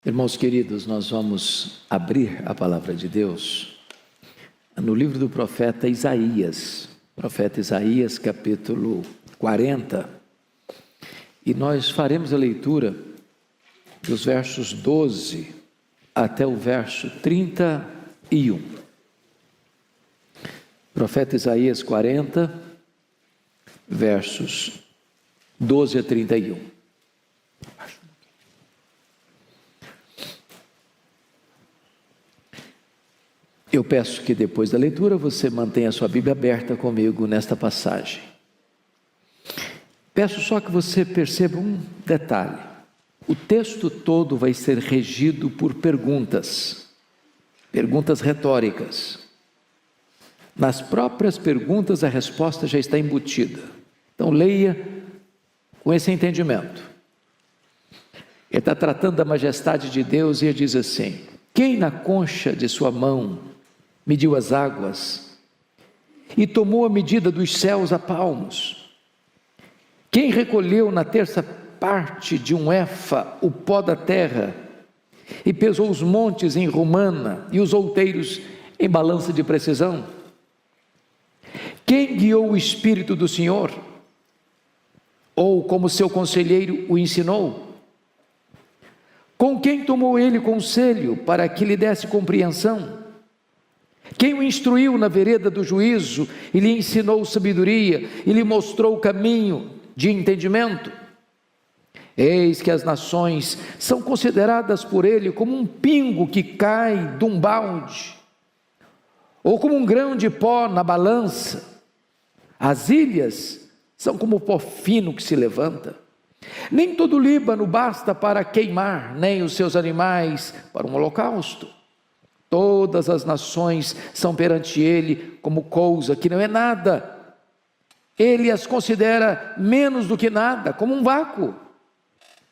Irmãos queridos, nós vamos abrir a palavra de Deus no livro do profeta Isaías, capítulo 40, e nós faremos a leitura dos versos 12 até o verso 31. Profeta Isaías 40, versos 12 a 31. Eu peço que depois da leitura você mantenha a sua Bíblia aberta comigo nesta passagem. Peço só que você perceba um detalhe. O texto todo vai ser regido por perguntas retóricas. Nas próprias perguntas a resposta já está embutida. Então leia com esse entendimento. Ele está tratando da majestade de Deus e ele diz assim: quem na concha de sua mão mediu as águas e tomou a medida dos céus a palmos? Quem recolheu na terça parte de um éfa o pó da terra e pesou os montes em romana e os outeiros em balança de precisão? Quem guiou o Espírito do Senhor? Ou como seu conselheiro o ensinou? Com quem tomou ele conselho para que lhe desse compreensão? Quem o instruiu na vereda do juízo e lhe ensinou sabedoria e lhe mostrou o caminho de entendimento? Eis que as nações são consideradas por ele como um pingo que cai de um balde, ou como um grão de pó na balança. As ilhas são como o pó fino que se levanta. Nem todo o Líbano basta para queimar, nem os seus animais para um holocausto. Todas as nações são perante ele como coisa que não é nada. Ele as considera menos do que nada, como um vácuo.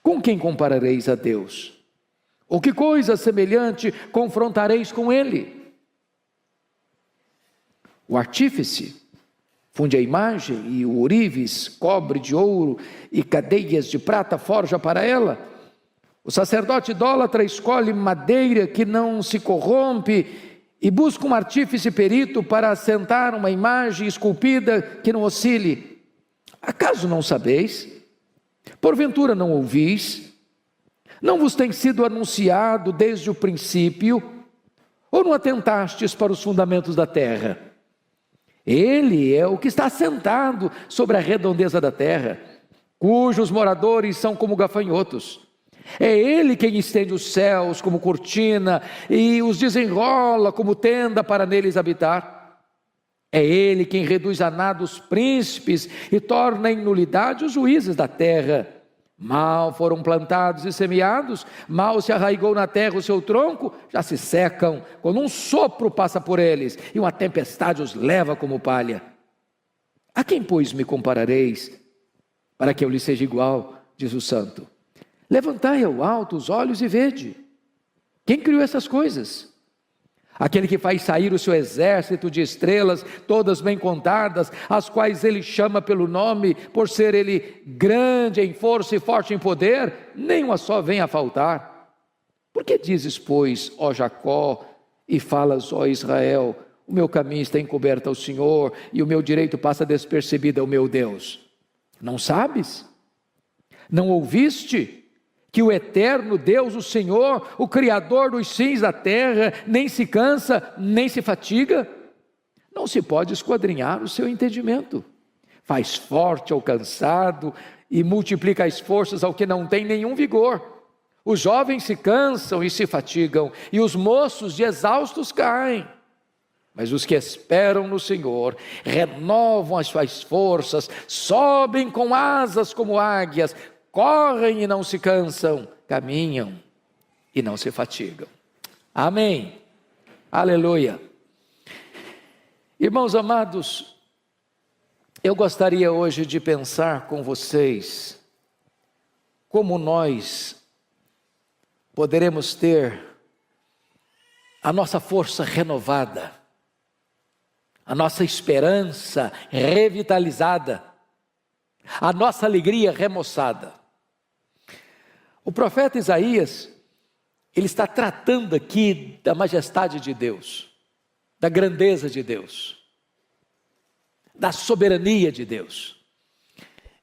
Com quem comparareis a Deus? Ou que coisa semelhante confrontareis com ele? O artífice funde a imagem e o ourives cobre de ouro e cadeias de prata forja para ela. O sacerdote idólatra escolhe madeira que não se corrompe e busca um artífice perito para assentar uma imagem esculpida que não oscile. Acaso não sabeis? Porventura não ouvis? Não vos tem sido anunciado desde o princípio? Ou não atentastes para os fundamentos da terra? Ele é o que está assentado sobre a redondeza da terra, cujos moradores são como gafanhotos. É ele quem estende os céus como cortina e os desenrola como tenda para neles habitar. É ele quem reduz a nada os príncipes e torna em nulidade os juízes da terra. Mal foram plantados e semeados, mal se arraigou na terra o seu tronco, já se secam, quando um sopro passa por eles e uma tempestade os leva como palha. A quem, pois, me comparareis, para que eu lhe seja igual, diz o santo? Levantai ao alto os olhos e vede. Quem criou essas coisas? Aquele que faz sair o seu exército de estrelas, todas bem contadas, as quais ele chama pelo nome, por ser ele grande em força e forte em poder, nem uma só vem a faltar. Por que dizes, pois, ó Jacó, e falas, ó Israel, o meu caminho está encoberto ao Senhor, e o meu direito passa despercebido ao meu Deus? Não sabes? Não ouviste? Que o eterno Deus, o Senhor, o Criador dos fins da terra, nem se cansa, nem se fatiga? Não se pode esquadrinhar o seu entendimento. Faz forte ao cansado e multiplica as forças ao que não tem nenhum vigor. Os jovens se cansam e se fatigam, e os moços de exaustos caem. Mas os que esperam no Senhor renovam as suas forças, sobem com asas como águias, correm e não se cansam, caminham e não se fatigam. Amém. Aleluia. Irmãos amados, eu gostaria hoje de pensar com vocês como nós poderemos ter a nossa força renovada, a nossa esperança revitalizada, a nossa alegria remoçada. O profeta Isaías, ele está tratando aqui da majestade de Deus, da grandeza de Deus, da soberania de Deus.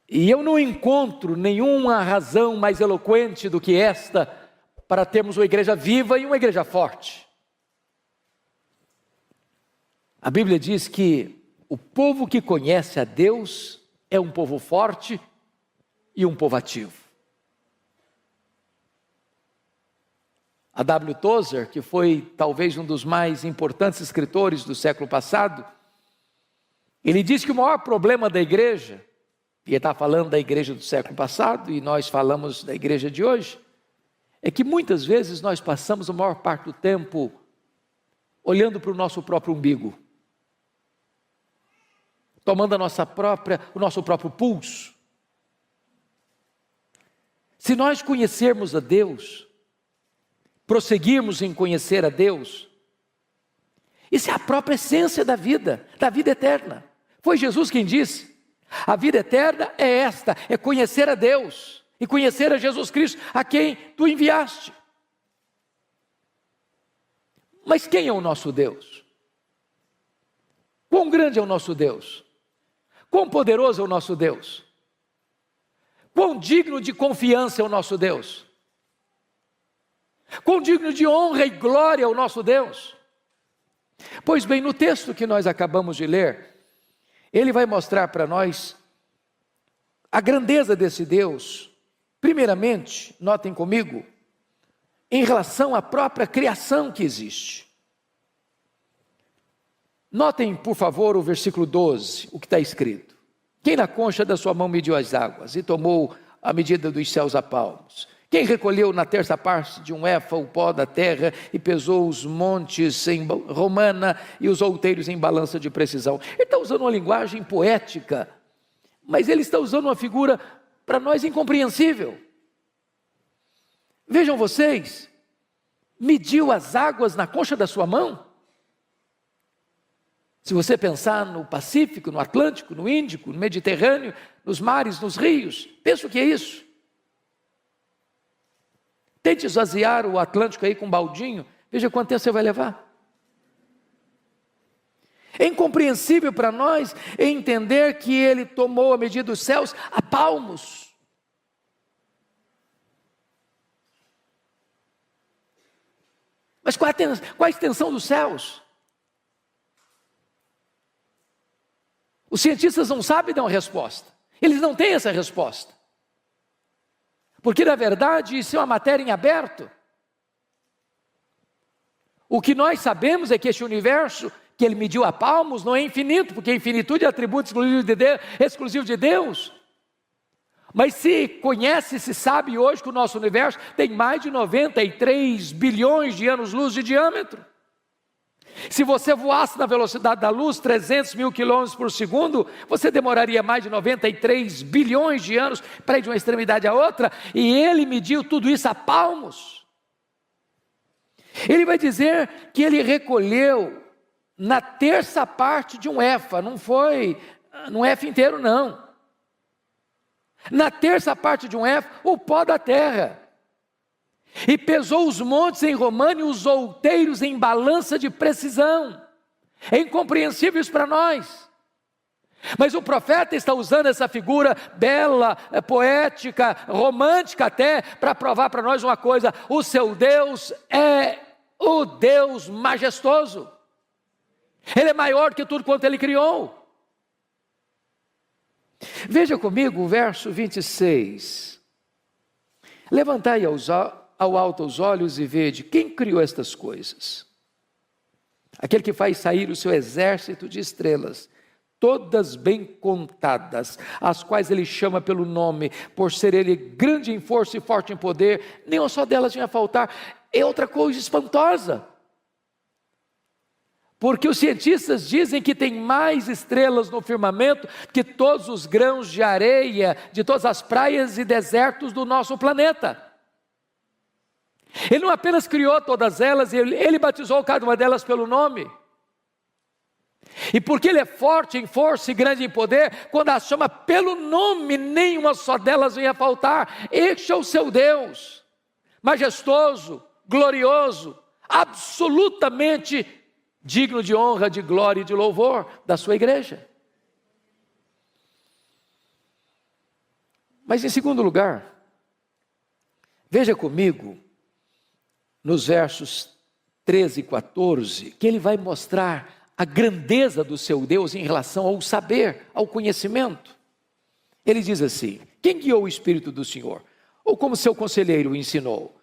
E eu não encontro nenhuma razão mais eloquente do que esta para termos uma igreja viva e uma igreja forte. A Bíblia diz que o povo que conhece a Deus é um povo forte e um povo ativo. A W. Tozer, que foi talvez um dos mais importantes escritores do século passado, ele diz que o maior problema da igreja, e ele está falando da igreja do século passado, e nós falamos da igreja de hoje, é que muitas vezes nós passamos a maior parte do tempo olhando para o nosso próprio umbigo, tomando o nosso próprio pulso. Se nós conhecermos a Deus, prosseguirmos em conhecer a Deus, isso é a própria essência da vida eterna. Foi Jesus quem disse: a vida eterna é esta, é conhecer a Deus e conhecer a Jesus Cristo, a quem tu enviaste. Mas quem é o nosso Deus? Quão grande é o nosso Deus? Quão poderoso é o nosso Deus? Quão digno de confiança é o nosso Deus? Quão digno de honra e glória é o nosso Deus? Pois bem, no texto que nós acabamos de ler, ele vai mostrar para nós a grandeza desse Deus. Primeiramente, notem comigo, em relação à própria criação que existe. Notem, por favor, o versículo 12, o que está escrito: quem na concha da sua mão mediu as águas e tomou a medida dos céus a palmos? Quem recolheu na terça parte de um éfa o pó da terra e pesou os montes em romana e os outeiros em balança de precisão? Ele está usando uma linguagem poética, mas ele está usando uma figura para nós incompreensível. Vejam vocês, mediu as águas na concha da sua mão. Se você pensar no Pacífico, no Atlântico, no Índico, no Mediterrâneo, nos mares, nos rios, pensa o que é isso? Tente esvaziar o Atlântico aí com um baldinho, veja quanto tempo você vai levar. É incompreensível para nós entender que ele tomou a medida dos céus a palmos. Mas qual a extensão dos céus? Os cientistas não sabem dar uma resposta. Eles não têm essa resposta. Porque, na verdade, isso é uma matéria em aberto. O que nós sabemos é que este universo, que ele mediu a palmos, não é infinito, porque a infinitude é atributo exclusivo de Deus. Mas se conhece, se sabe hoje que o nosso universo tem mais de 93 bilhões de anos-luz de diâmetro. Se você voasse na velocidade da luz, 300 mil quilômetros por segundo, você demoraria mais de 93 bilhões de anos para ir de uma extremidade à outra, e ele mediu tudo isso a palmos. Ele vai dizer que ele recolheu na terça parte de um éfa, não foi num éfa inteiro não. Na terça parte de um éfa, o pó da terra. E pesou os montes em romana e os outeiros em balança de precisão. É incompreensível isso para nós. Mas o profeta está usando essa figura bela, poética, romântica até, para provar para nós uma coisa: o seu Deus é o Deus majestoso. Ele é maior que tudo quanto ele criou. Veja comigo o verso 26. Levantai ao alto os olhos e vede quem criou estas coisas. Aquele que faz sair o seu exército de estrelas, todas bem contadas, as quais ele chama pelo nome, por ser ele grande em força e forte em poder, nenhuma só delas vinha a faltar. É outra coisa espantosa, porque os cientistas dizem que tem mais estrelas no firmamento que todos os grãos de areia de todas as praias e desertos do nosso planeta. Ele não apenas criou todas elas, ele batizou cada uma delas pelo nome. E porque ele é forte em força e grande em poder, quando as chama pelo nome, nenhuma só delas ia faltar. Este é o seu Deus, majestoso, glorioso, absolutamente digno de honra, de glória e de louvor da sua igreja. Mas em segundo lugar, veja comigo nos versos 13 e 14, que ele vai mostrar a grandeza do seu Deus em relação ao saber, ao conhecimento. Ele diz assim: quem guiou o Espírito do Senhor? Ou como seu conselheiro o ensinou?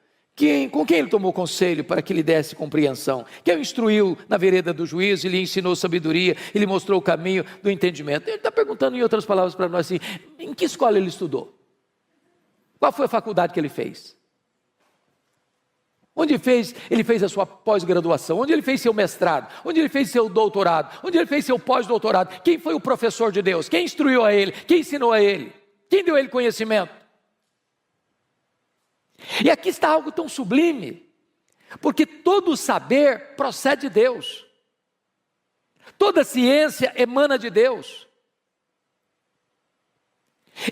Com quem ele tomou conselho para que lhe desse compreensão? Quem o instruiu na vereda do juízo e lhe ensinou sabedoria e lhe mostrou o caminho do entendimento? Ele está perguntando em outras palavras para nós assim: em que escola ele estudou? Qual foi a faculdade que ele fez? Onde ele fez a sua pós-graduação? Onde ele fez seu mestrado? Onde ele fez seu doutorado? Onde ele fez seu pós-doutorado? Quem foi o professor de Deus? Quem instruiu a ele? Quem ensinou a ele? Quem deu a ele conhecimento? E aqui está algo tão sublime, porque todo saber procede de Deus, toda ciência emana de Deus.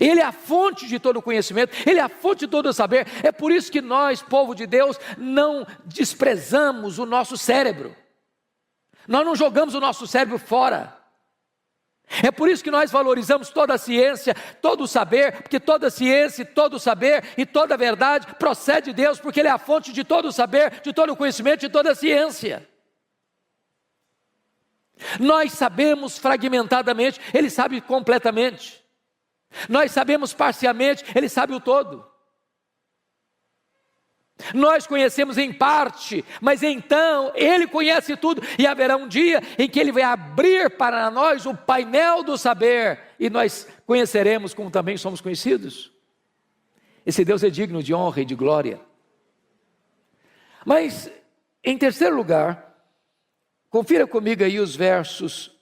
Ele é a fonte de todo conhecimento, Ele é a fonte de todo saber. É por isso que nós, povo de Deus, não desprezamos o nosso cérebro. Nós não jogamos o nosso cérebro fora. É por isso que nós valorizamos toda a ciência, todo o saber, porque toda ciência, todo o saber e toda a verdade procede de Deus, porque Ele é a fonte de todo o saber, de todo o conhecimento, de toda a ciência. Nós sabemos fragmentadamente, Ele sabe completamente. Nós sabemos parcialmente, Ele sabe o todo. Nós conhecemos em parte, mas então Ele conhece tudo, e haverá um dia em que Ele vai abrir para nós o painel do saber, e nós conheceremos como também somos conhecidos. Esse Deus é digno de honra e de glória. Mas, em terceiro lugar, confira comigo aí os versos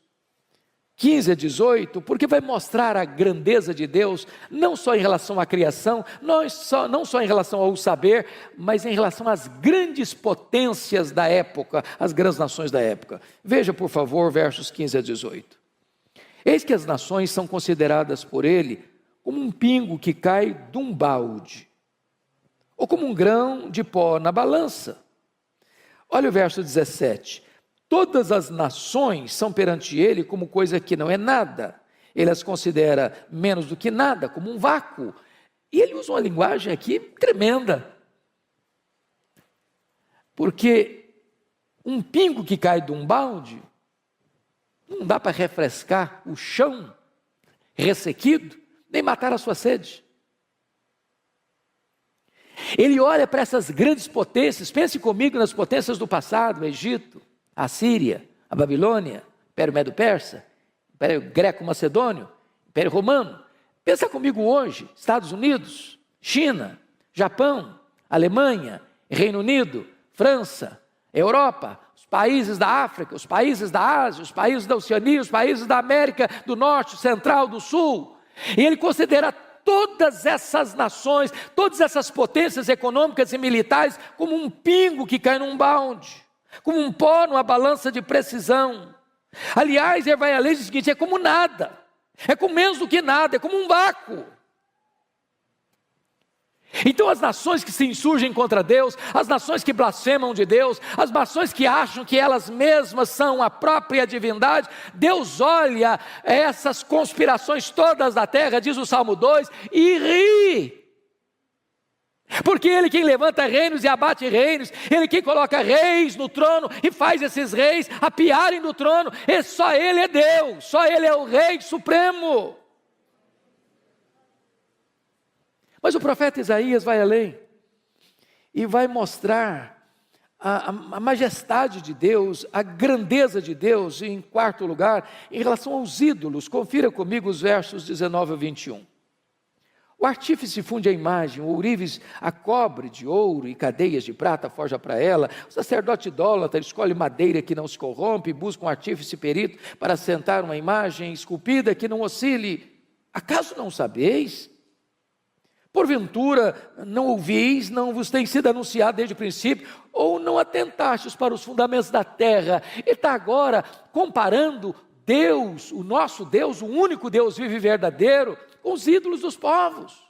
15 a 18, porque vai mostrar a grandeza de Deus, não só em relação à criação, não só em relação ao saber, mas em relação às grandes potências da época, as grandes nações da época. Veja, por favor, versos 15 a 18. Eis que as nações são consideradas por ele como um pingo que cai de um balde, ou como um grão de pó na balança. Olha o verso 17. Todas as nações são perante ele como coisa que não é nada. Ele as considera menos do que nada, como um vácuo. E ele usa uma linguagem aqui tremenda. Porque um pingo que cai de um balde, não dá para refrescar o chão ressequido, nem matar a sua sede. Ele olha para essas grandes potências, pense comigo nas potências do passado, o Egito, a Síria, a Babilônia, Império Medo-Persa, Império Greco-Macedônio, Império Romano. Pensa comigo hoje, Estados Unidos, China, Japão, Alemanha, Reino Unido, França, Europa, os países da África, os países da Ásia, os países da Oceania, os países da América do Norte, Central, do Sul. E ele considera todas essas nações, todas essas potências econômicas e militares como um pingo que cai num balde, como um pó numa balança de precisão. Aliás, ele vai além do seguinte: é como nada, é como menos do que nada, é como um vácuo. Então as nações que se insurgem contra Deus, as nações que blasfemam de Deus, as nações que acham que elas mesmas são a própria divindade, Deus olha essas conspirações todas da terra, diz o Salmo 2, e ri. Porque Ele quem levanta reinos e abate reinos, Ele quem coloca reis no trono e faz esses reis apiarem no trono, e só Ele é Deus, só Ele é o Rei Supremo. Mas o profeta Isaías vai além e vai mostrar a majestade de Deus, a grandeza de Deus, em quarto lugar, em relação aos ídolos. Confira comigo os versos 19 a 21. O artífice funde a imagem, o ourives a cobre de ouro e cadeias de prata forja para ela. O sacerdote idólatra escolhe madeira que não se corrompe, busca um artífice perito para assentar uma imagem esculpida que não oscile. Acaso não sabeis? Porventura não ouvis, não vos tem sido anunciado desde o princípio, ou não atentastes para os fundamentos da terra? Ele está agora comparando Deus, o nosso Deus, o único Deus vivo e verdadeiro, com os ídolos dos povos.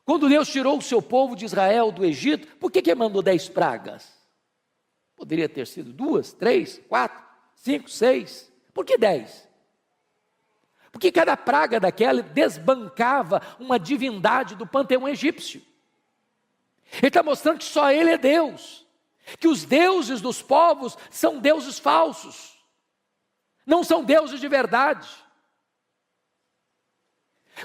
Quando Deus tirou o seu povo de Israel do Egito, por que mandou 10 pragas? Poderia ter sido 2, 3, 4, 5, 6. Por que 10? Porque cada praga daquela desbancava uma divindade do panteão egípcio. Ele está mostrando que só Ele é Deus. Que os deuses dos povos são deuses falsos. Não são deuses de verdade.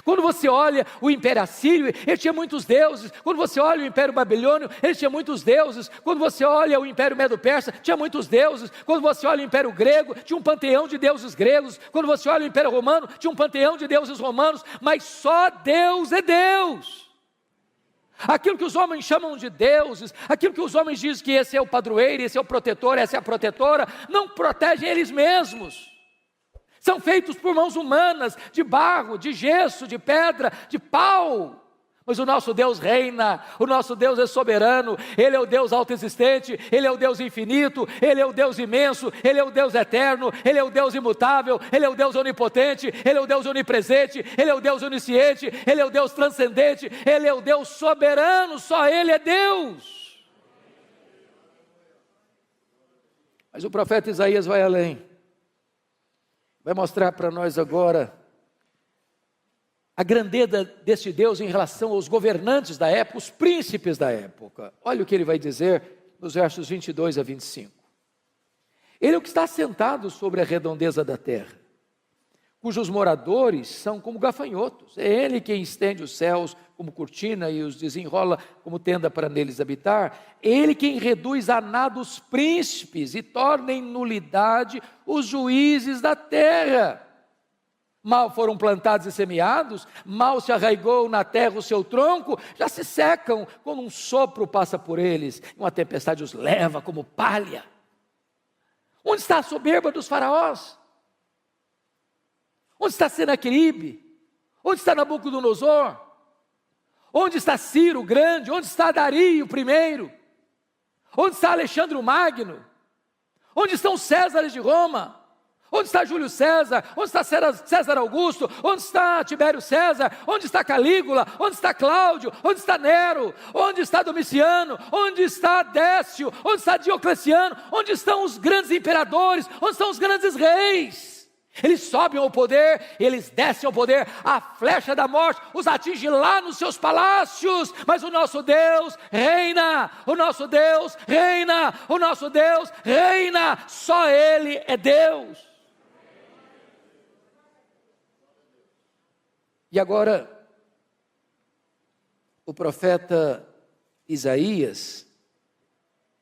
Quando você olha o Império Assírio, ele tinha muitos deuses. Quando você olha o Império Babilônio, ele tinha muitos deuses. Quando você olha o Império Medo-Persa, tinha muitos deuses. Quando você olha o Império Grego, tinha um panteão de deuses gregos. Quando você olha o Império Romano, tinha um panteão de deuses romanos. Mas só Deus é Deus. Aquilo que os homens chamam de deuses, aquilo que os homens dizem que esse é o padroeiro, esse é o protetor, essa é a protetora, não protegem eles mesmos. São feitos por mãos humanas, de barro, de gesso, de pedra, de pau. Mas o nosso Deus reina, o nosso Deus é soberano, Ele é o Deus autoexistente, Ele é o Deus infinito, Ele é o Deus imenso, Ele é o Deus eterno, Ele é o Deus imutável, Ele é o Deus onipotente, Ele é o Deus onipresente, Ele é o Deus onisciente, Ele é o Deus transcendente, Ele é o Deus soberano, só Ele é Deus. Mas o profeta Isaías vai além. Vai mostrar para nós agora a grandeza deste Deus em relação aos governantes da época, os príncipes da época. Olha o que ele vai dizer nos versos 22 a 25. Ele é o que está assentado sobre a redondeza da terra, cujos moradores são como gafanhotos. É Ele quem estende os céus como cortina e os desenrola como tenda para neles habitar. É Ele quem reduz a nada os príncipes e torna em nulidade os juízes da terra. Mal foram plantados e semeados, mal se arraigou na terra o seu tronco, já se secam quando um sopro passa por eles, e uma tempestade os leva como palha. Onde está a soberba dos faraós? Onde está Senaqueribe? Onde está Nabucodonosor? Onde está Ciro o Grande? Onde está Dario I? Onde está Alexandre o Magno? Onde estão os Césares de Roma? Onde está Júlio César? Onde está César Augusto? Onde está Tibério César? Onde está Calígula? Onde está Cláudio? Onde está Nero? Onde está Domiciano? Onde está Décio? Onde está Diocleciano? Onde estão os grandes imperadores? Onde estão os grandes reis? Eles sobem ao poder, eles descem ao poder, a flecha da morte os atinge lá nos seus palácios, mas o nosso Deus reina, o nosso Deus reina, o nosso Deus reina, só Ele é Deus. E agora, o profeta Isaías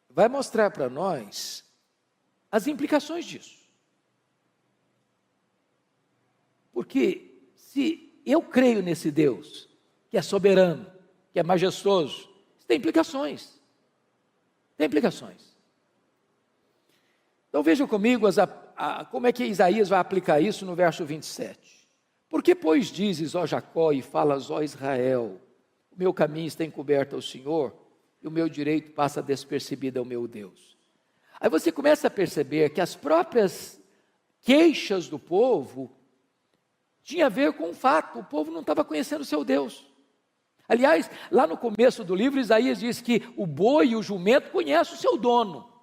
vai mostrar para nós as implicações disso. Porque se eu creio nesse Deus, que é soberano, que é majestoso, isso tem implicações. Tem implicações. Então vejam comigo como é que Isaías vai aplicar isso no verso 27. Porque, pois, dizes, ó Jacó, e falas, ó Israel, o meu caminho está encoberto ao Senhor, e o meu direito passa despercebido ao meu Deus. Aí você começa a perceber que as próprias queixas do povo tinha a ver com o fato, o povo não estava conhecendo o seu Deus. Aliás, lá no começo do livro, Isaías diz que o boi e o jumento conhecem o seu dono.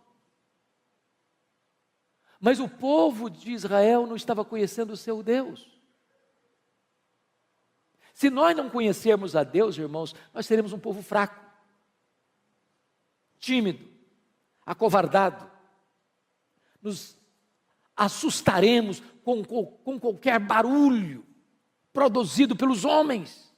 Mas o povo de Israel não estava conhecendo o seu Deus. Se nós não conhecermos a Deus, irmãos, nós seremos um povo fraco, tímido, acovardado. Nos assustaremos com qualquer barulho produzido pelos homens.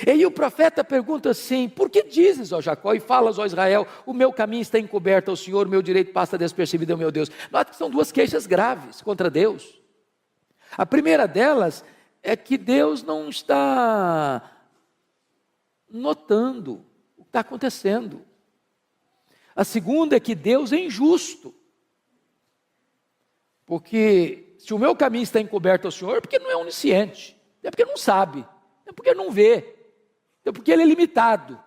E aí o profeta pergunta assim: por que dizes, ó Jacó, e falas, ó Israel, o meu caminho está encoberto ao Senhor, o meu direito passa despercebido ao meu Deus? Nota que são duas queixas graves contra Deus. A primeira delas é que Deus não está notando o que está acontecendo. A segunda é que Deus é injusto. Porque se o meu caminho está encoberto ao Senhor, é porque não é onisciente, é porque não sabe, é porque não vê, é porque Ele é limitado.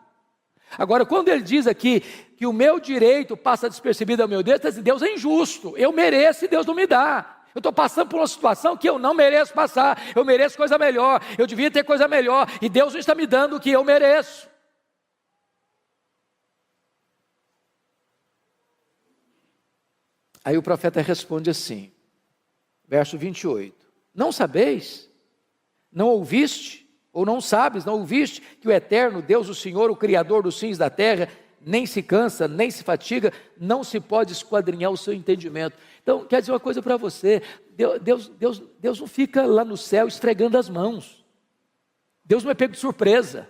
Agora, quando Ele diz aqui que o meu direito passa despercebido ao meu Deus, está dizendo, Deus é injusto, eu mereço e Deus não me dá. Eu estou passando por uma situação que eu não mereço passar. Eu mereço coisa melhor. Eu devia ter coisa melhor. E Deus não está me dando o que eu mereço. Aí o profeta responde assim, verso 28. Não sabeis? Não ouviste? Ou não sabes, não ouviste que o eterno Deus, o Senhor, o Criador dos fins da terra, nem se cansa, nem se fatiga, não se pode esquadrinhar o seu entendimento. Então, quer dizer uma coisa para você, Deus não fica lá no céu esfregando as mãos. Deus não é pego de surpresa.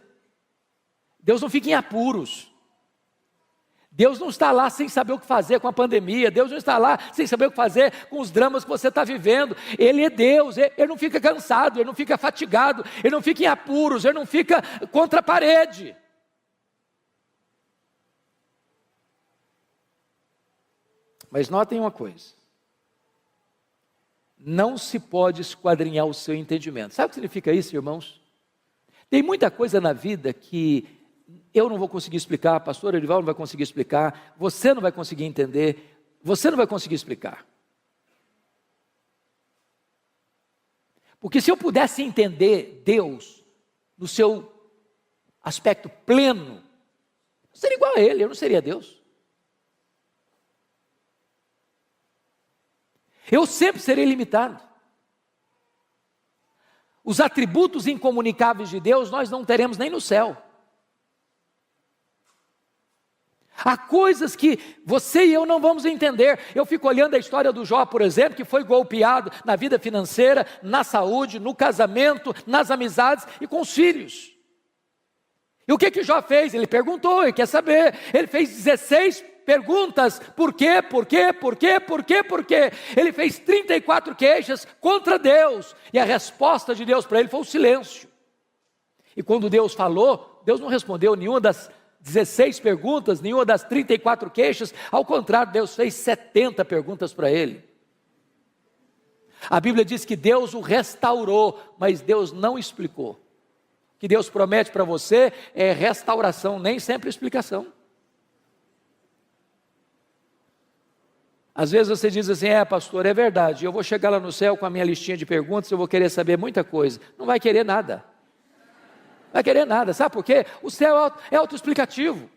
Deus não fica em apuros. Deus não está lá sem saber o que fazer com a pandemia. Deus não está lá sem saber o que fazer com os dramas que você está vivendo. Ele é Deus, ele não fica cansado, ele não fica fatigado, ele não fica em apuros, ele não fica contra a parede. Mas notem uma coisa, não se pode esquadrinhar o seu entendimento. Sabe o que significa isso, irmãos? Tem muita coisa na vida que eu não vou conseguir explicar, pastor Erival não vai conseguir explicar, você não vai conseguir entender, você não vai conseguir explicar. Porque se eu pudesse entender Deus no seu aspecto pleno, eu seria igual a Ele, eu não seria Deus. Eu sempre serei limitado. Os atributos incomunicáveis de Deus nós não teremos nem no céu. Há coisas que você e eu não vamos entender. Eu fico olhando a história do Jó, por exemplo, que foi golpeado na vida financeira, na saúde, no casamento, nas amizades e com os filhos. E o que Jó fez? Ele perguntou, ele quer saber. Ele fez 16 perguntas, por quê, por quê, por quê, por quê, por quê? Ele fez 34 queixas contra Deus, e a resposta de Deus para ele foi o silêncio. E quando Deus falou, Deus não respondeu nenhuma das 16 perguntas, nenhuma das 34 queixas, ao contrário, Deus fez 70 perguntas para ele. A Bíblia diz que Deus o restaurou, mas Deus não explicou. O que Deus promete para você é restauração, nem sempre explicação. Às vezes você diz assim, pastor, é verdade, eu vou chegar lá no céu com a minha listinha de perguntas, eu vou querer saber muita coisa. Não vai querer nada. Não vai querer nada, sabe por quê? O céu é autoexplicativo.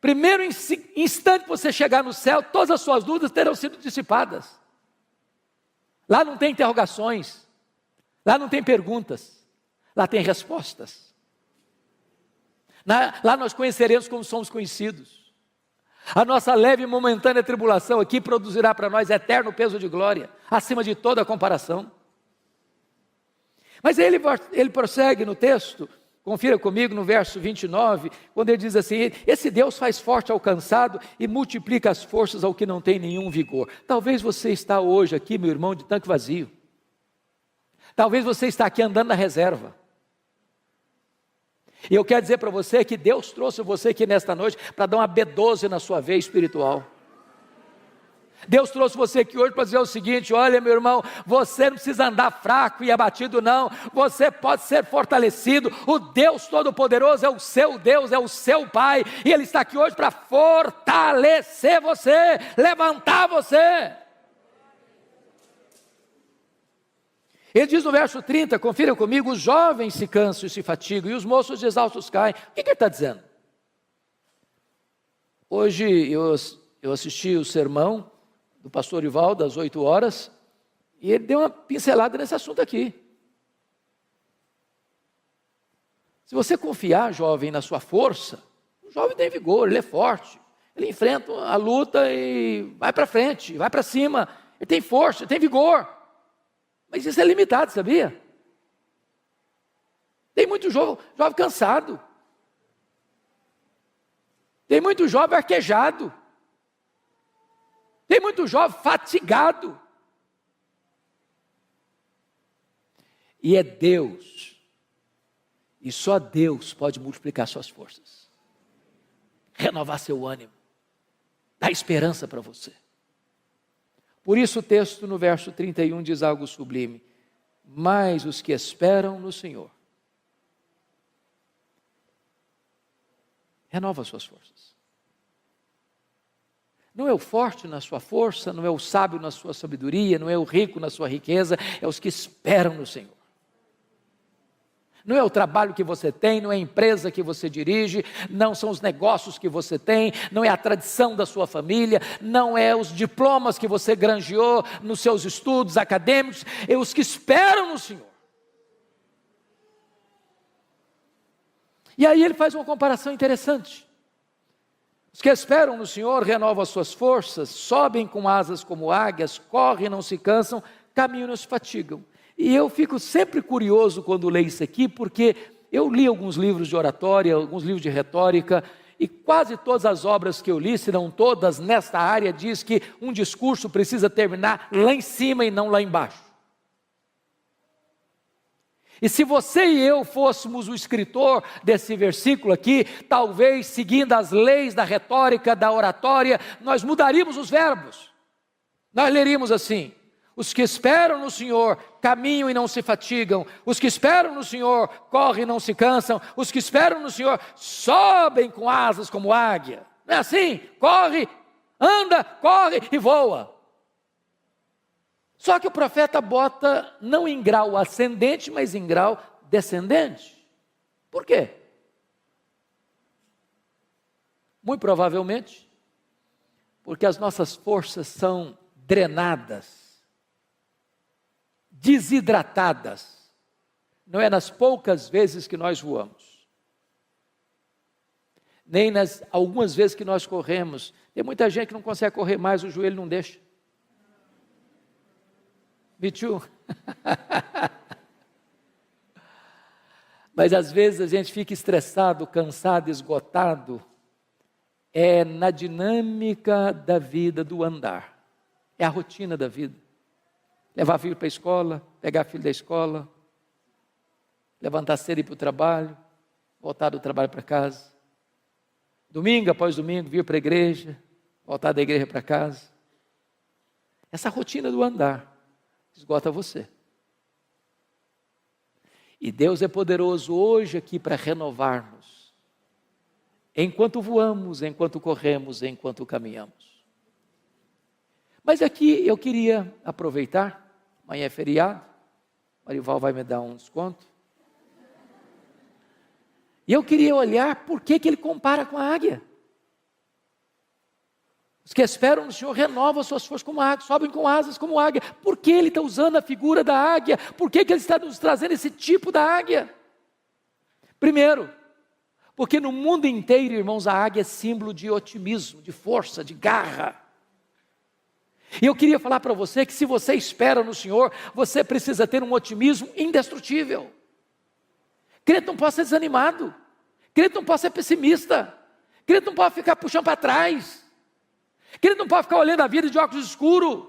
Primeiro instante que você chegar no céu, todas as suas dúvidas terão sido dissipadas. Lá não tem interrogações, lá não tem perguntas, lá tem respostas. Lá nós conheceremos como somos conhecidos. A nossa leve e momentânea tribulação aqui produzirá para nós eterno peso de glória, acima de toda comparação. Mas ele prossegue no texto, confira comigo no verso 29, quando ele diz assim, esse Deus faz forte ao cansado e multiplica as forças ao que não tem nenhum vigor. Talvez você está hoje aqui, meu irmão, de tanque vazio. Talvez você está aqui andando na reserva. E eu quero dizer para você que Deus trouxe você aqui nesta noite para dar uma B12 na sua veia espiritual. Deus trouxe você aqui hoje para dizer o seguinte, olha meu irmão, você não precisa andar fraco e abatido não, você pode ser fortalecido, o Deus Todo-Poderoso é o seu Deus, é o seu Pai, e Ele está aqui hoje para fortalecer você, levantar você. Ele diz no verso 30, confira comigo, os jovens se cansam e se fatigam, e os moços exaustos caem. O que ele está dizendo? Hoje eu assisti o sermão do pastor Ivaldo, às 8 horas, e ele deu uma pincelada nesse assunto aqui. Se você confiar, jovem, na sua força, o jovem tem vigor, ele é forte, ele enfrenta a luta e vai para frente, vai para cima, ele tem força, ele tem vigor. Mas isso é limitado, sabia? Tem muito jovem cansado. Tem muito jovem arquejado. Tem muito jovem fatigado. E é Deus, e só Deus pode multiplicar suas forças, renovar seu ânimo, dar esperança para você. Por isso o texto no verso 31 diz algo sublime, mas os que esperam no Senhor, renova suas forças. Não é o forte na sua força, não é o sábio na sua sabedoria, não é o rico na sua riqueza, é os que esperam no Senhor. Não é o trabalho que você tem, não é a empresa que você dirige, não são os negócios que você tem, não é a tradição da sua família, não é os diplomas que você granjeou nos seus estudos acadêmicos, é os que esperam no Senhor. E aí ele faz uma comparação interessante. Os que esperam no Senhor renovam as suas forças, sobem com asas como águias, correm e não se cansam, caminham e não se fatigam. E eu fico sempre curioso quando leio isso aqui, porque eu li alguns livros de oratória, alguns livros de retórica, e quase todas as obras que eu li, se não todas, nesta área, diz que um discurso precisa terminar lá em cima e não lá embaixo. E se você e eu fôssemos o escritor desse versículo aqui, talvez seguindo as leis da retórica, da oratória, nós mudaríamos os verbos. Nós leríamos assim: os que esperam no Senhor caminham e não se fatigam, os que esperam no Senhor correm e não se cansam, os que esperam no Senhor sobem com asas como águia. Não é assim? Corre, anda, corre e voa. Só que o profeta bota não em grau ascendente, mas em grau descendente. Por quê? Muito provavelmente, porque as nossas forças são drenadas, desidratadas. Não é nas poucas vezes que nós voamos, nem nas algumas vezes que nós corremos. Tem muita gente que não consegue correr mais, o joelho não deixa. Me too. Mas às vezes a gente fica estressado, cansado, esgotado. É na dinâmica da vida, do andar. É a rotina da vida. Levar filho para a escola, pegar filho da escola, levantar cedo e ir para o trabalho, voltar do trabalho para casa. Domingo após domingo, vir para a igreja, voltar da igreja para casa. Essa rotina do andar esgota você. E Deus é poderoso hoje aqui para renovar-nos. Enquanto voamos, enquanto corremos, enquanto caminhamos. Mas aqui eu queria aproveitar, amanhã é feriado, Marival vai me dar um desconto. E eu queria olhar por que ele compara com a águia. Os que esperam no Senhor renovam as suas forças como águia, sobem com asas como águia. Por que ele está usando a figura da águia? Por que ele está nos trazendo esse tipo da águia? Primeiro, porque no mundo inteiro, irmãos, a águia é símbolo de otimismo, de força, de garra. E eu queria falar para você que se você espera no Senhor, você precisa ter um otimismo indestrutível. Crente não pode ser desanimado, crente não pode ser pessimista, crente não pode ficar puxando para trás. Crente não pode ficar olhando a vida de óculos escuros.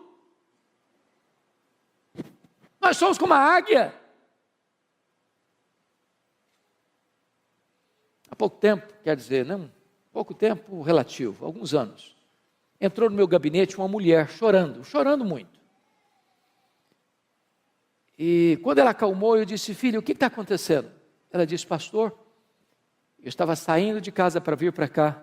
Nós somos como a águia. Há pouco tempo, quer dizer, não, pouco tempo relativo, alguns anos, entrou no meu gabinete uma mulher chorando muito. E quando ela acalmou, eu disse: filha, o que está acontecendo? Ela disse: pastor, eu estava saindo de casa para vir para cá,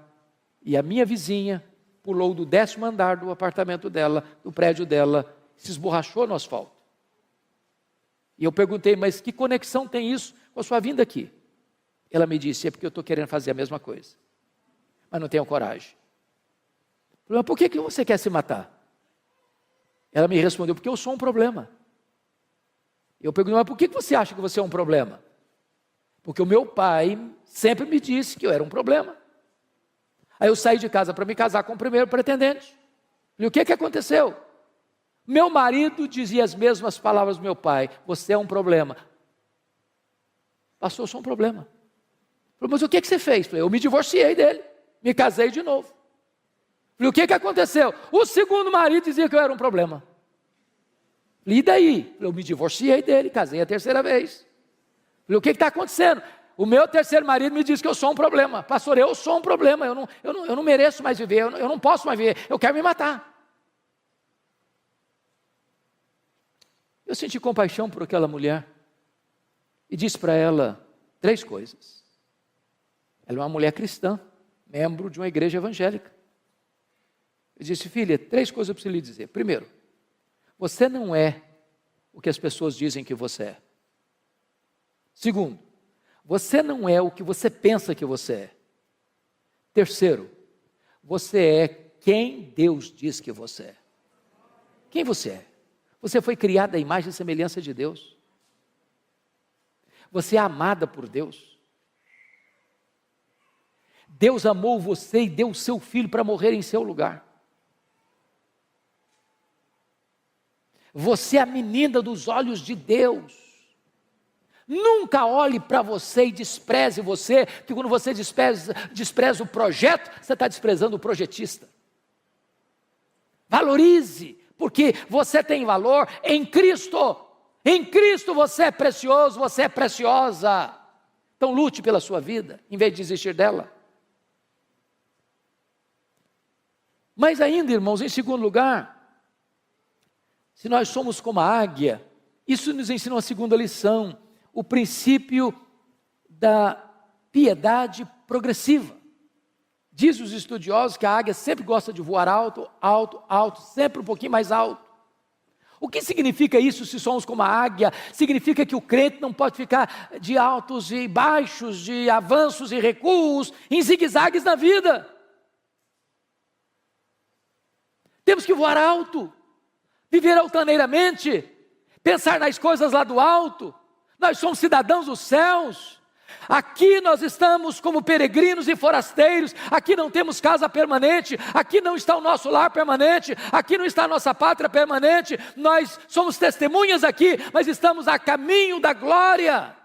e a minha vizinha pulou do 10º andar do apartamento dela, do prédio dela, se esborrachou no asfalto. E eu perguntei: mas que conexão tem isso com a sua vinda aqui? Ela me disse: é porque eu estou querendo fazer a mesma coisa, mas não tenho coragem. Eu falei: mas por que você quer se matar? Ela me respondeu: porque eu sou um problema. Eu perguntei: mas por que você acha que você é um problema? Porque o meu pai sempre me disse que eu era um problema. Aí eu saí de casa para me casar com o primeiro pretendente. Falei: o que aconteceu? Meu marido dizia as mesmas palavras do meu pai: você é um problema. Pastor, eu sou um problema. Falei: mas o que você fez? Falei: eu me divorciei dele, me casei de novo. Falei: o que aconteceu? O segundo marido dizia que eu era um problema. Falei: e daí? Falei: eu me divorciei dele, casei a terceira vez. Falei: o que está acontecendo? O meu terceiro marido me diz que eu sou um problema. Pastor, eu sou um problema, eu não mereço mais viver, eu não posso mais viver, eu quero me matar. Eu senti compaixão por aquela mulher e disse para ela 3 coisas. Ela é uma mulher cristã, membro de uma igreja evangélica. Eu disse: filha, 3 coisas eu preciso lhe dizer. Primeiro, você não é o que as pessoas dizem que você é. Segundo, você não é o que você pensa que você é. Terceiro, você é quem Deus diz que você é. Quem você é? Você foi criado à imagem e semelhança de Deus. Você é amada por Deus. Deus amou você e deu o seu filho para morrer em seu lugar. Você é a menina dos olhos de Deus. Nunca olhe para você e despreze você, que quando você despreza o projeto, você está desprezando o projetista. Valorize, porque você tem valor em Cristo. Em Cristo você é precioso, você é preciosa. Então lute pela sua vida, em vez de desistir dela. Mas ainda, irmãos, em segundo lugar, se nós somos como a águia, isso nos ensina uma segunda lição, o princípio da piedade progressiva. Diz os estudiosos que a águia sempre gosta de voar alto, alto, alto, sempre um pouquinho mais alto. O que significa isso se somos como a águia? Significa que o crente não pode ficar de altos e baixos, de avanços e recuos, em zigue-zagues na vida. Temos que voar alto, viver altaneiramente, pensar nas coisas lá do alto. Nós somos cidadãos dos céus. Aqui nós estamos como peregrinos e forasteiros. Aqui não temos casa permanente. Aqui não está o nosso lar permanente. Aqui não está a nossa pátria permanente. Nós somos testemunhas aqui, mas estamos a caminho da glória.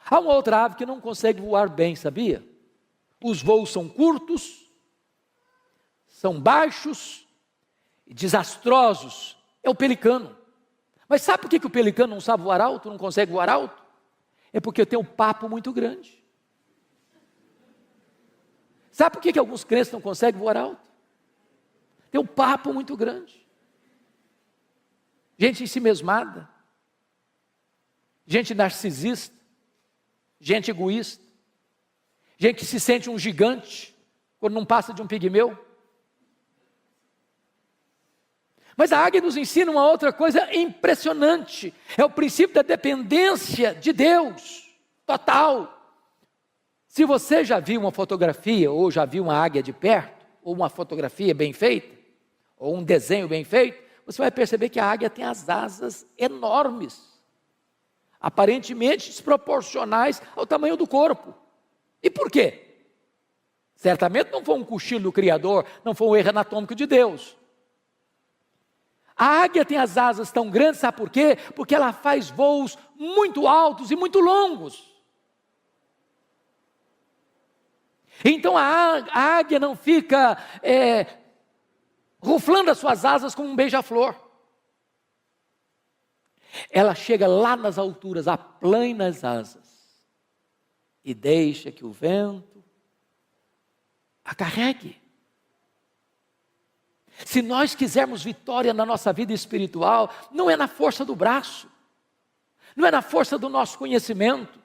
Há uma outra ave que não consegue voar bem, sabia? Os voos são curtos, são baixos e desastrosos. É o pelicano. Mas sabe por que o pelicano não sabe voar alto, não consegue voar alto? É porque tem um papo muito grande. Sabe por que alguns crentes não conseguem voar alto? Tem um papo muito grande. Gente ensimesmada, gente narcisista, gente egoísta, gente que se sente um gigante quando não passa de um pigmeu. Mas a águia nos ensina uma outra coisa impressionante, é o princípio da dependência de Deus, total. Se você já viu uma fotografia, ou já viu uma águia de perto, ou uma fotografia bem feita, ou um desenho bem feito, você vai perceber que a águia tem as asas enormes, aparentemente desproporcionais ao tamanho do corpo. E por quê? Certamente não foi um cochilo do Criador, não foi um erro anatômico de Deus. A águia tem as asas tão grandes, sabe por quê? Porque ela faz voos muito altos e muito longos. Então a águia não fica ruflando as suas asas como um beija-flor. Ela chega lá nas alturas, aplana as asas e deixa que o vento a carregue. Se nós quisermos vitória na nossa vida espiritual, não é na força do braço, não é na força do nosso conhecimento,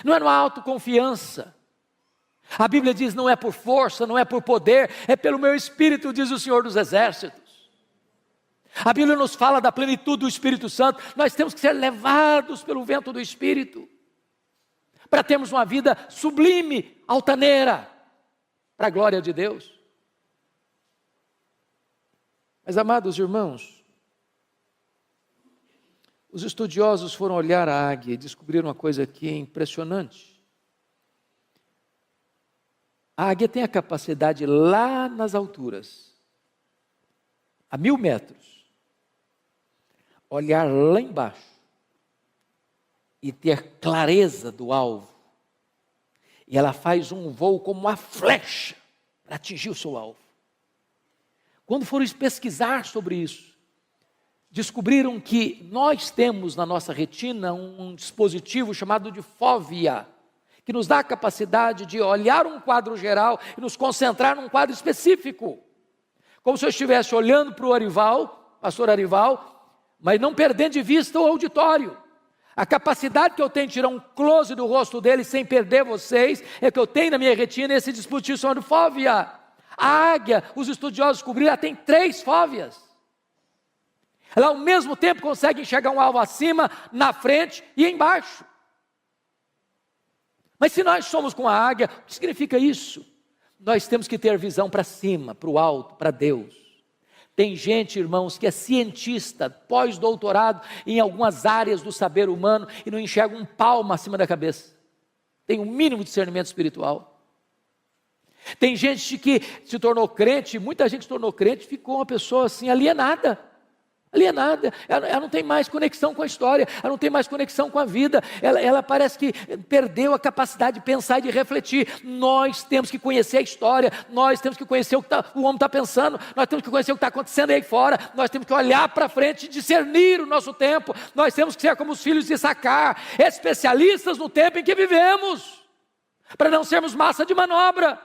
não é na autoconfiança. A Bíblia diz: não é por força, não é por poder, é pelo meu Espírito, diz o Senhor dos Exércitos. A Bíblia nos fala da plenitude do Espírito Santo. Nós temos que ser levados pelo vento do Espírito, para termos uma vida sublime, altaneira, para a glória de Deus. Mas, amados irmãos, os estudiosos foram olhar a águia e descobriram uma coisa aqui impressionante. A águia tem a capacidade lá nas alturas, a 1000 metros, olhar lá embaixo e ter clareza do alvo. E ela faz um voo como uma flecha para atingir o seu alvo. Quando foram pesquisar sobre isso, descobriram que nós temos na nossa retina um dispositivo chamado de fóvea, que nos dá a capacidade de olhar um quadro geral e nos concentrar num quadro específico. Como se eu estivesse olhando para o Arival, pastor Arival, mas não perdendo de vista o auditório. A capacidade que eu tenho de tirar um close do rosto dele sem perder vocês, é que eu tenho na minha retina esse dispositivo chamado fóvea. A águia, os estudiosos descobriram, ela tem 3 fóveas. Ela ao mesmo tempo consegue enxergar um alvo acima, na frente e embaixo. Mas se nós somos com a águia, o que significa isso? Nós temos que ter visão para cima, para o alto, para Deus. Tem gente, irmãos, que é cientista, pós-doutorado em algumas áreas do saber humano e não enxerga um palmo acima da cabeça. Tem um mínimo de discernimento espiritual. Tem gente que se tornou crente, muita gente se tornou crente e ficou uma pessoa assim alienada. Ela não tem mais conexão com a história, ela não tem mais conexão com a vida, ela parece que perdeu a capacidade de pensar e de refletir. Nós temos que conhecer a história, nós temos que conhecer o que o homem está pensando, nós temos que conhecer o que está acontecendo aí fora, nós temos que olhar para frente e discernir o nosso tempo, nós temos que ser como os filhos de Issacar, especialistas no tempo em que vivemos, para não sermos massa de manobra.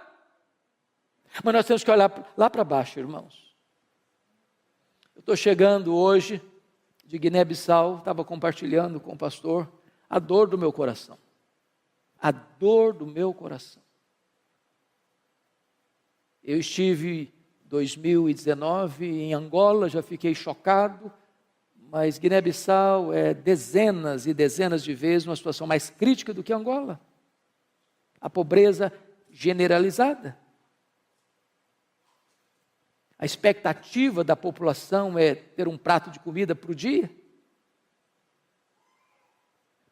Mas nós temos que olhar lá para baixo, irmãos. Eu estou chegando hoje de Guiné-Bissau, estava compartilhando com o pastor a dor do meu coração. A dor do meu coração. Eu estive em 2019 em Angola, já fiquei chocado, mas Guiné-Bissau é dezenas e dezenas de vezes uma situação mais crítica do que Angola. A pobreza generalizada. A expectativa da população é ter um prato de comida para o dia.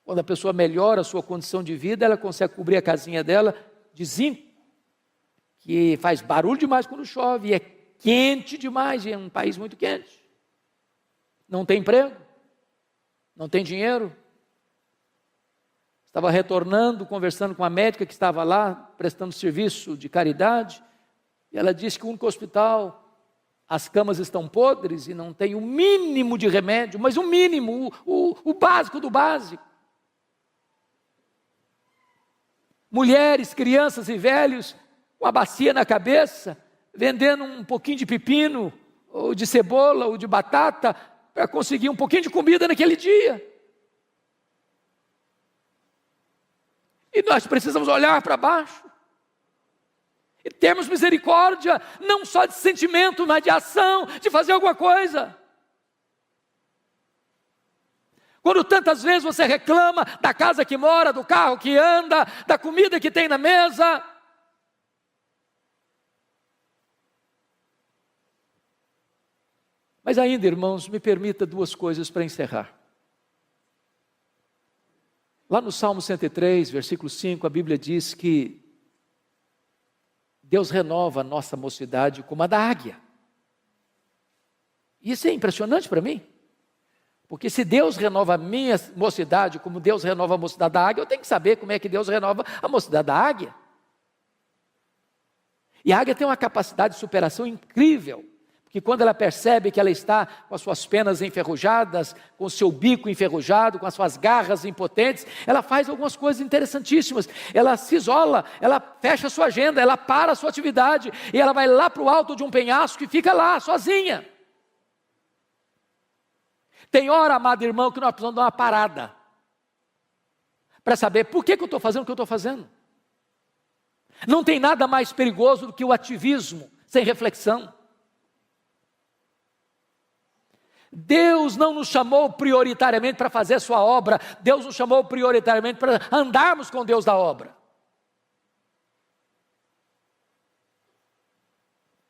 Quando a pessoa melhora a sua condição de vida, ela consegue cobrir a casinha dela de zinco, que faz barulho demais quando chove, e é quente demais, e é um país muito quente. Não tem emprego, não tem dinheiro. Estava retornando, conversando com a médica que estava lá, prestando serviço de caridade, e ela disse que o único hospital, as camas estão podres e não tem o mínimo de remédio, mas o mínimo, o básico do básico. Mulheres, crianças e velhos com a bacia na cabeça, vendendo um pouquinho de pepino, ou de cebola, ou de batata, para conseguir um pouquinho de comida naquele dia. E nós precisamos olhar para baixo. E termos misericórdia, não só de sentimento, mas de ação, de fazer alguma coisa. Quando tantas vezes você reclama da casa que mora, do carro que anda, da comida que tem na mesa. Mas ainda, irmãos, me permita 2 coisas para encerrar. Lá no Salmo 103, versículo 5, a Bíblia diz que Deus renova a nossa mocidade como a da águia. Isso é impressionante para mim. Porque se Deus renova a minha mocidade como Deus renova a mocidade da águia, eu tenho que saber como é que Deus renova a mocidade da águia. E a águia tem uma capacidade de superação incrível. Porque quando ela percebe que ela está com as suas penas enferrujadas, com o seu bico enferrujado, com as suas garras impotentes, ela faz algumas coisas interessantíssimas. Ela se isola, ela fecha a sua agenda, ela para a sua atividade, e ela vai lá para o alto de um penhasco e fica lá, sozinha. Tem hora, amado irmão, que nós precisamos dar uma parada, para saber por que eu estou fazendo o que eu estou fazendo. Não tem nada mais perigoso do que o ativismo, sem reflexão. Deus não nos chamou prioritariamente para fazer a sua obra, Deus nos chamou prioritariamente para andarmos com Deus da obra.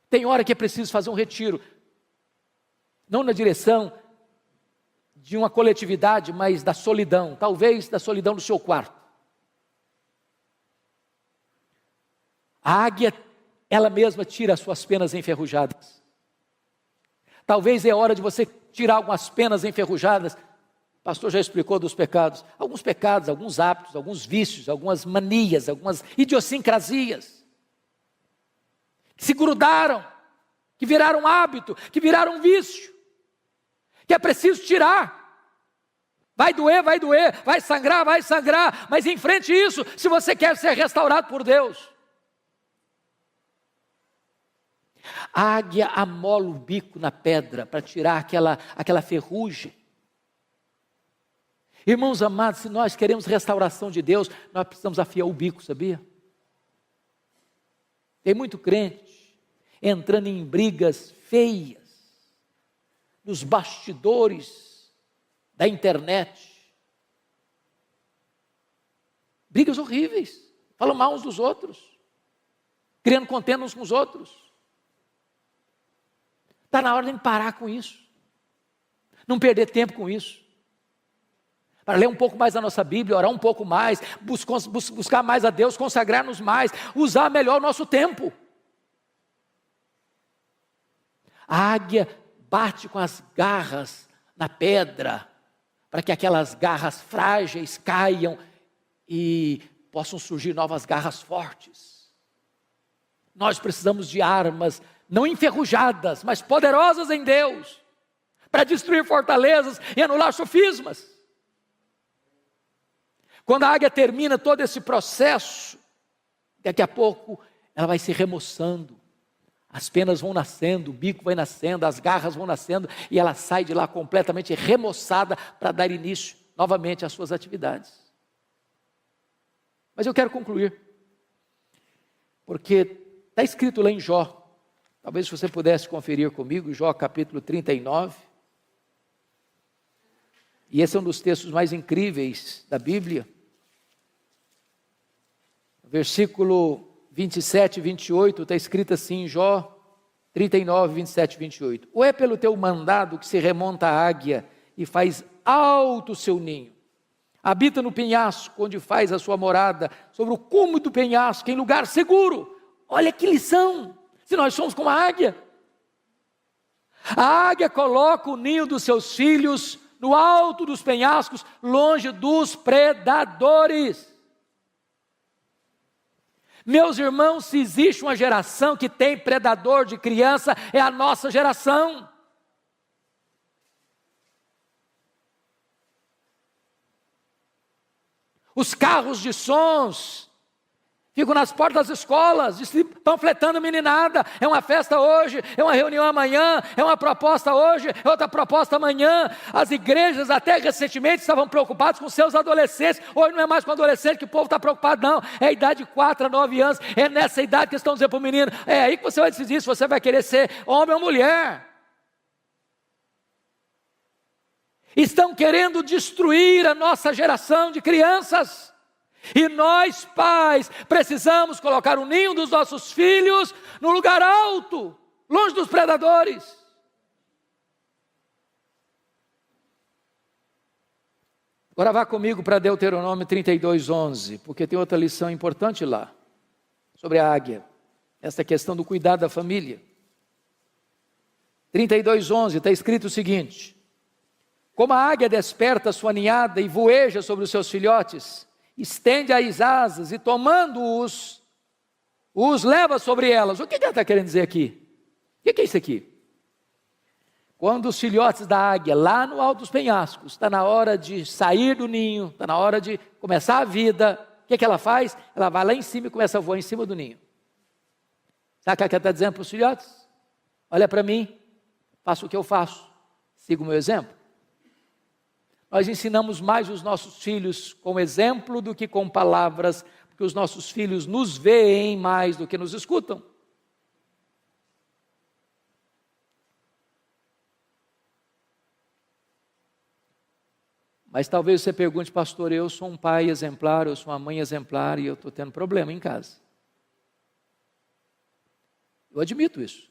Tem hora que é preciso fazer um retiro, não na direção de uma coletividade, mas da solidão, talvez da solidão do seu quarto. A águia, ela mesma tira as suas penas enferrujadas. Talvez é hora de você tirar algumas penas enferrujadas. O pastor já explicou dos pecados. Alguns pecados, alguns hábitos, alguns vícios, algumas manias, algumas idiosincrasias. Que se grudaram, que viraram hábito, que viraram vício. Que é preciso tirar. Vai doer, vai sangrar, mas enfrente isso se você quer ser restaurado por Deus. A águia amola o bico na pedra para tirar aquela ferrugem. Irmãos amados, se nós queremos restauração de Deus, nós precisamos afiar o bico, sabia? Tem muito crente entrando em brigas feias, nos bastidores da internet. Brigas horríveis, falam mal uns dos outros, criando contenda uns com os outros. Está na hora de parar com isso, não perder tempo com isso, para ler um pouco mais a nossa Bíblia, orar um pouco mais, buscar mais a Deus, consagrar-nos mais, usar melhor o nosso tempo. A águia bate com as garras na pedra, para que aquelas garras frágeis caiam e possam surgir novas garras fortes. Nós precisamos de armas, não enferrujadas, mas poderosas em Deus, para destruir fortalezas e anular sofismas. Quando a águia termina todo esse processo, daqui a pouco ela vai se remoçando, as penas vão nascendo, o bico vai nascendo, as garras vão nascendo, e ela sai de lá completamente remoçada para dar início novamente às suas atividades. Mas eu quero concluir, porque está escrito lá em Jó, talvez você pudesse conferir comigo, Jó capítulo 39, e esse é um dos textos mais incríveis da Bíblia, versículo 27 e 28, está escrito assim em Jó 39, 27 e 28. Ou é pelo teu mandado que se remonta a águia e faz alto o seu ninho, habita no penhasco, onde faz a sua morada, sobre o cume do penhasco, em lugar seguro. Olha que lição, se nós somos como a águia. A águia coloca o ninho dos seus filhos no alto dos penhascos, longe dos predadores. Meus irmãos, se existe uma geração que tem predador de criança, é a nossa geração. Os carros de sons ficam nas portas das escolas, panfletando meninada. É uma festa hoje, é uma reunião amanhã, é uma proposta hoje, é outra proposta amanhã. As igrejas até recentemente estavam preocupadas com seus adolescentes. Hoje não é mais com adolescente que o povo está preocupado, não. É a idade de 4 a 9 anos, é nessa idade que estão dizendo para o menino, é aí que você vai decidir se você vai querer ser homem ou mulher. Estão querendo destruir a nossa geração de crianças. E nós, pais, precisamos colocar o ninho dos nossos filhos no lugar alto, longe dos predadores. Agora vá comigo para Deuteronômio 32, 11, porque tem outra lição importante lá, sobre a águia, essa questão do cuidado da família. 32, 11, está escrito o seguinte: como a águia desperta sua ninhada e voeja sobre os seus filhotes, estende as asas e tomando-os, os leva sobre elas. O que ela está querendo dizer aqui? O que é isso aqui? Quando os filhotes da águia, lá no alto dos penhascos, está na hora de sair do ninho, está na hora de começar a vida, o que ela faz? Ela vai lá em cima e começa a voar em cima do ninho. Sabe o que ela está dizendo para os filhotes? Olha para mim, faça o que eu faço, siga o meu exemplo. Nós ensinamos mais os nossos filhos com exemplo do que com palavras, porque os nossos filhos nos veem mais do que nos escutam. Mas talvez você pergunte, pastor, eu sou um pai exemplar, eu sou uma mãe exemplar e eu estou tendo problema em casa. Eu admito isso.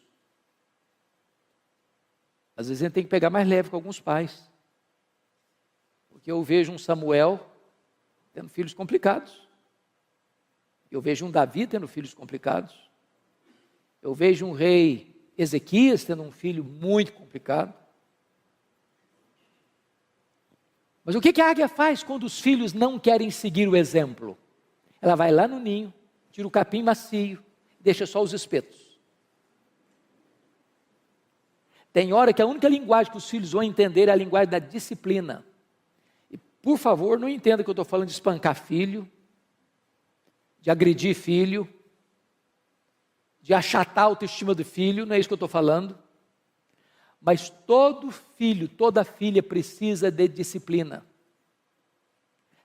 Às vezes a gente tem que pegar mais leve com alguns pais. Porque eu vejo um Samuel tendo filhos complicados. Eu vejo um Davi tendo filhos complicados. Eu vejo um rei Ezequias tendo um filho muito complicado. Mas o que a águia faz quando os filhos não querem seguir o exemplo? Ela vai lá no ninho, tira o capim macio, deixa só os espetos. Tem hora que a única linguagem que os filhos vão entender é a linguagem da disciplina. Por favor, não entenda que eu estou falando de espancar filho, de agredir filho, de achatar a autoestima do filho, não é isso que eu estou falando. Mas todo filho, toda filha precisa de disciplina.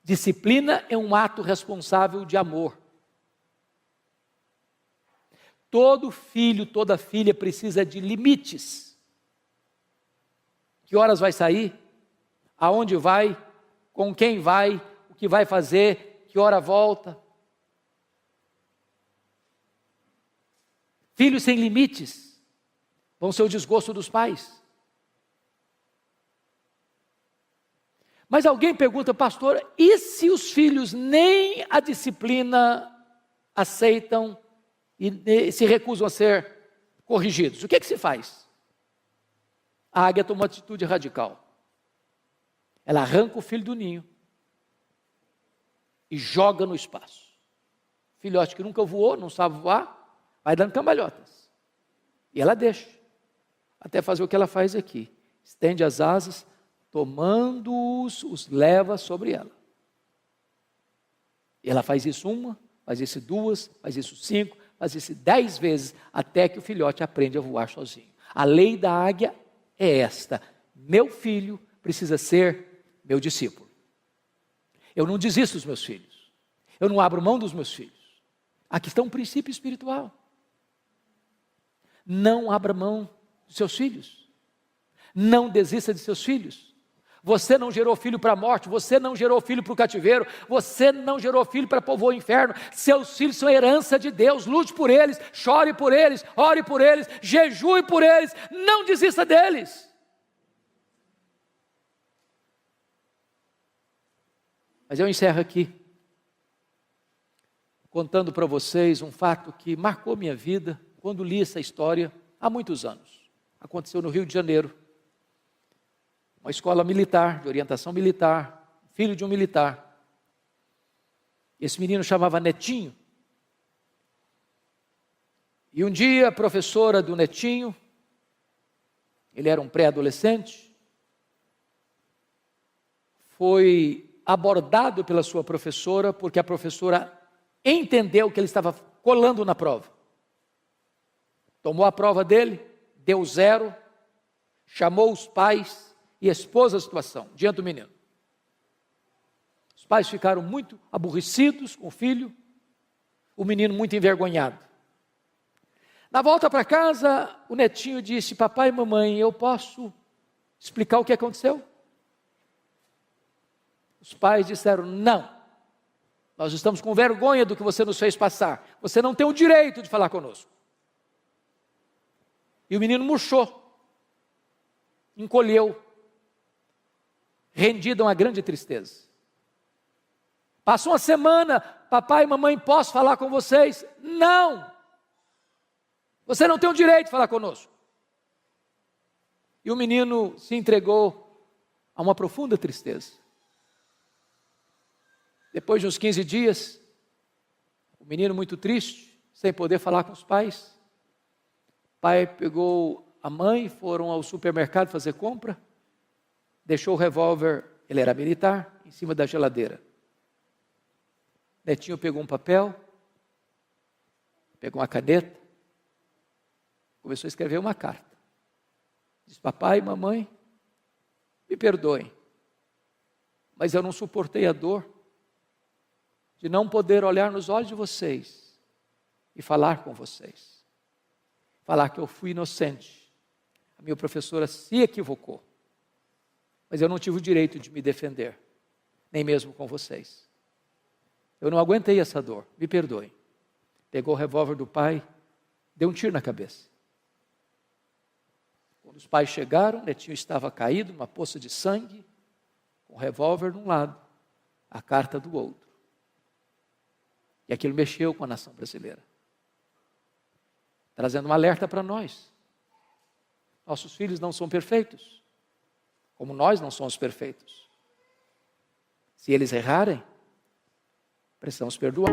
Disciplina é um ato responsável de amor. Todo filho, toda filha precisa de limites. Que horas vai sair? Aonde vai? Com quem vai? O que vai fazer? Que hora volta? Filhos sem limites vão ser o desgosto dos pais. Mas alguém pergunta, pastor, e se os filhos nem a disciplina aceitam e se recusam a ser corrigidos? O que se faz? A águia toma uma atitude radical. Ela arranca o filho do ninho e joga no espaço. Filhote que nunca voou, não sabe voar, vai dando cambalhotas. E ela deixa, até fazer o que ela faz aqui. Estende as asas, tomando-os, os leva sobre ela. E ela faz isso uma, faz isso duas, faz isso 5, faz isso 10 vezes, até que o filhote aprende a voar sozinho. A lei da águia é esta: meu filho precisa ser meu discípulo. Eu não desisto dos meus filhos. Eu não abro mão dos meus filhos. Aqui está um princípio espiritual. Não abra mão dos seus filhos. Não desista de seus filhos. Você não gerou filho para a morte, você não gerou filho para o cativeiro, você não gerou filho para povoar o inferno. Seus filhos são herança de Deus. Lute por eles, chore por eles, ore por eles, jejue por eles, não desista deles. Mas eu encerro aqui, contando para vocês um fato que marcou minha vida, quando li essa história, há muitos anos. Aconteceu no Rio de Janeiro. Uma escola militar, de orientação militar, filho de um militar. Esse menino chamava Netinho. E um dia a professora do Netinho, ele era um pré-adolescente, foi abordado pela sua professora, porque a professora entendeu que ele estava colando na prova. Tomou a prova dele, deu 0, chamou os pais e expôs a situação diante do menino. Os pais ficaram muito aborrecidos com o filho, o menino muito envergonhado. Na volta para casa, o Netinho disse: papai e mamãe, eu posso explicar o que aconteceu? Os pais disseram: não, nós estamos com vergonha do que você nos fez passar, você não tem o direito de falar conosco. E o menino murchou, encolheu, rendido a uma grande tristeza. Passou uma semana: papai e mamãe, posso falar com vocês? Não, você não tem o direito de falar conosco. E o menino se entregou a uma profunda tristeza. Depois de uns 15 dias, o menino muito triste, sem poder falar com os pais, o pai pegou a mãe, foram ao supermercado fazer compra, deixou o revólver, ele era militar, em cima da geladeira. Netinho pegou um papel, pegou uma caneta, começou a escrever uma carta. Diz: papai e mamãe, me perdoem, mas eu não suportei a dor de não poder olhar nos olhos de vocês e falar com vocês. Falar que eu fui inocente. A minha professora se equivocou. Mas eu não tive o direito de me defender, nem mesmo com vocês. Eu não aguentei essa dor, me perdoem. Pegou o revólver do pai, deu um tiro na cabeça. Quando os pais chegaram, o Netinho estava caído numa poça de sangue, com o revólver de um lado, a carta do outro. E aquilo mexeu com a nação brasileira, trazendo um alerta para nós. Nossos filhos não são perfeitos, como nós não somos perfeitos. Se eles errarem, precisamos perdoar.